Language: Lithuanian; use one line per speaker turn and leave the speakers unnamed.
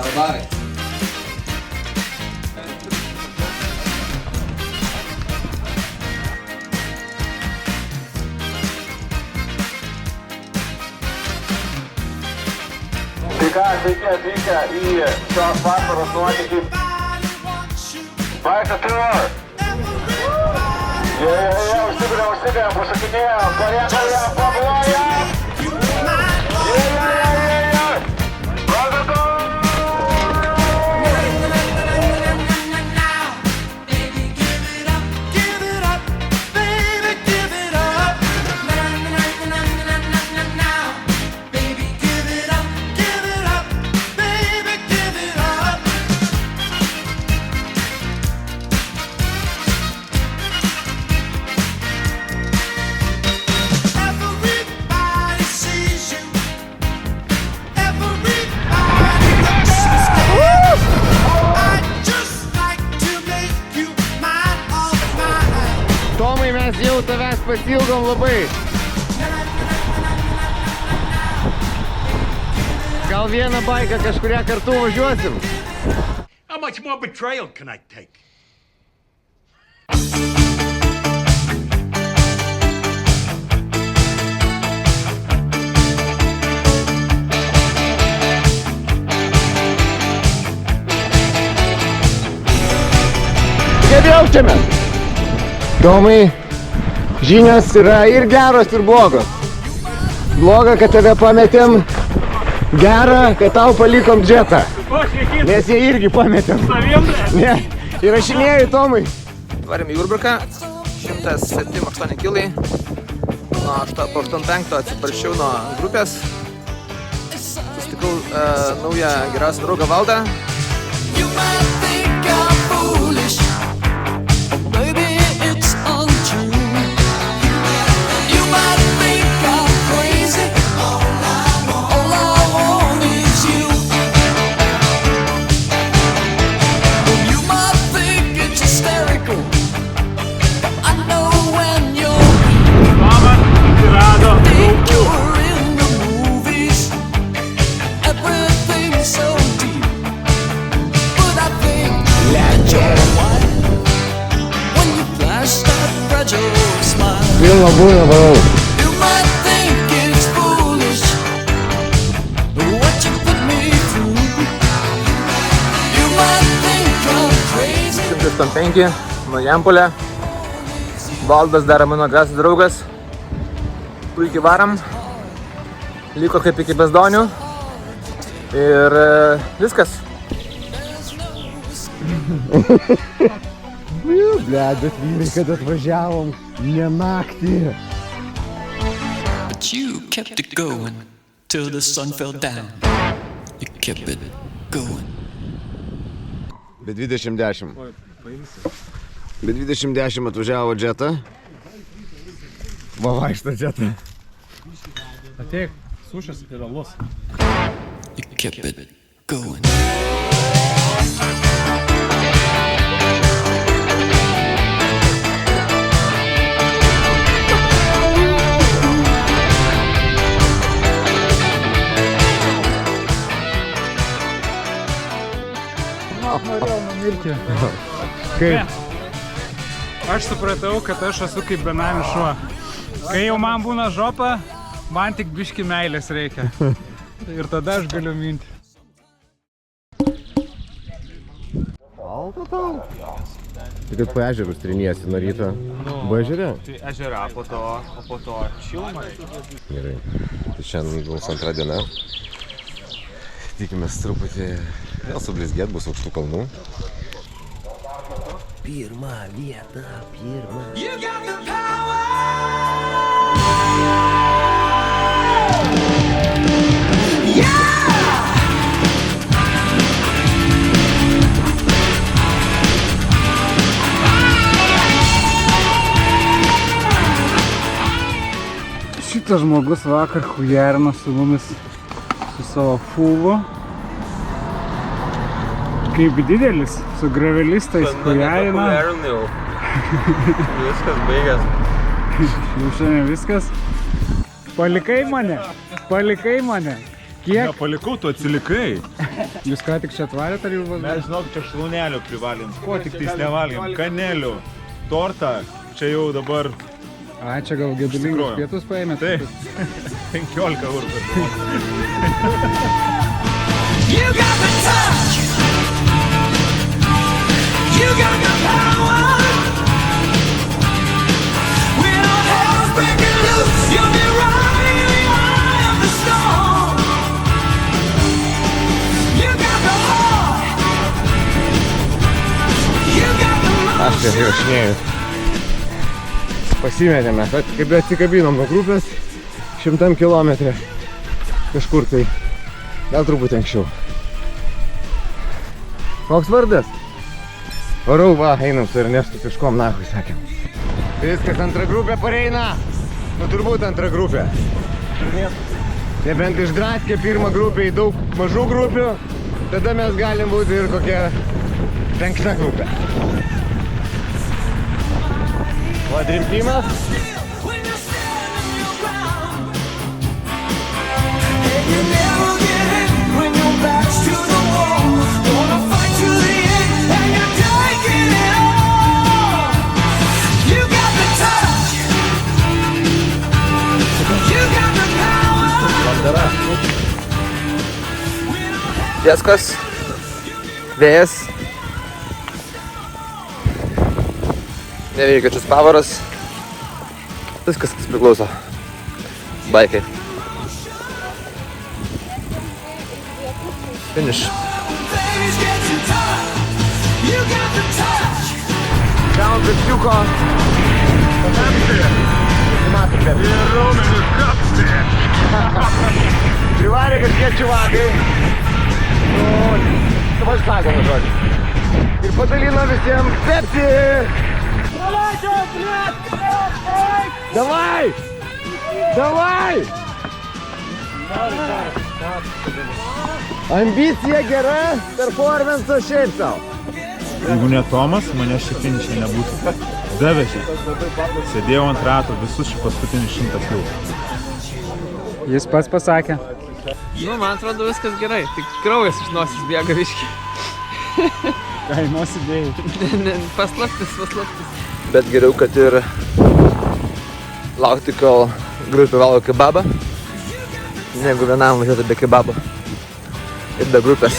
Arbarai.
Sveiki atvykę į šios vasaros nuotykį. Bike tour! Užsigrėm, pasakinėjom, parėm, pabluojam!
Tomai, mes jau tavęs pasilgom labai. Gal vieną baiką kažkuria kartu važiuosim?
How much more betrayal can I take?
Kaip jaučiamės? Tomai, žinios yra ir geros, ir blogos. Bloga, kad tave pametėm. Gera, kad tau palikom džetą. Nes jie irgi pametėm. Ne, įrašinėjai, Tomai.
Varėm į Jurbarką, 107-8 kilai. Po 8.5 atsiprašiau nuo grupės. Susitikau naują geriausią draugą Valdą.
Pilna būna, manau.
Šimtas 5, Marijampolė. Valdas dar mano geriausias draugas. Puikiai varam. Liko kaip iki bezdonių. Ir viskas.
Blet, bet vyrai, kad atvažiavom ne naktį.
But you kept it going till the sun fell down. You kept it going.
Be 2010. Be 2010 atvažiavo džetą. Va vaikšto džetą.
Ateik, sušas ir alus.
You kept it going.
Norėjau numirti.
Kaip?
Aš supratau, kad aš esu kaip benamis šuo. Kai jau man būna žopa, man tik biški meilės reikia. Ir tada aš galiu minti.
Alta tau. Tai kad po ežerus triniesi nuo ryto. Buvo ežere?
Tai ežera, po to šilumą.
Gerai. Tai šiandien bus antra diena. Tikimės truputį vėl sublizgėt, bus aukštų kalnų. Pirma vieta, pirma.
Šitas žmogus vakar hujerino su mumis su savo fūlu. Kaip didelis, su gravelistais hujerino.
Viskas baigęs.
Jau šiandien viskas. Palikai mane, palikai mane. Kiek?
Nepalikau, tu atsilikai.
Jūs ką tik čia atvarėt ar jau važiuojate?
Mes žinok, čia šlaunelių privalėm. Ko tik tais nevalgėm? Kanelių, tortą. Čia jau dabar...
A, čia gal gedulingus
Tikroju.
pietus paėmėt?
Tai 15 eurų.
You got the touch. You got the power. When all hell's breaking loose, you'll be right in the eye of the storm. You got the heart. You got the mind.
Aš čia įrašinėjau. Pasimetėme, bet kaip atsikabinom nuo grupės 100 kilometrų kažkur tai, gal truputį anksčiau. Koks vardas? Varau, va, einam su Ernestu kažkom nahui, sakėm. Viskas, antra grupė pareina. Nu, turbūt antra grupė. Nebent išdraskė pirmą grupę į daug mažų grupių, tada mes galim būti ir kokia 5 grupė. Kvadrimpimas.
When you're standing your ground, and you never get it when your back's to the wall. Gonna fight to the end, and you're taking it all. You got the touch. You got the power.
Pieskas, vėjas, neveikiančius pavaras, viskas kas priklauso baikai. Finish.
Things get you tough. You got the touch.
Čiau, pirčiuko. Matote.
Ir raumenis kapstė.
Privarė kažkiek čiuvakai. Nu, vas sakoma žodžiu. Ir padalino visiems Pepsi. Davai! Davai! Ambicija gera, performance šiaip sau.
Jeigu ne Tomas, mane šį finišą nebūtų. Davežė. Sėdėjau ant rato visus šį paskutinį 100 kilų.
Jis pats pasakė.
Nu, man atrodo viskas gerai, tik kraujas iš nosis bėga viški.
Ką į nosį dėjai?
Paslaptis.
Bet geriau, kad ir laukti, kol grupė valgo kebabą, negu vienam važiuoti be kebabo ir be grupės.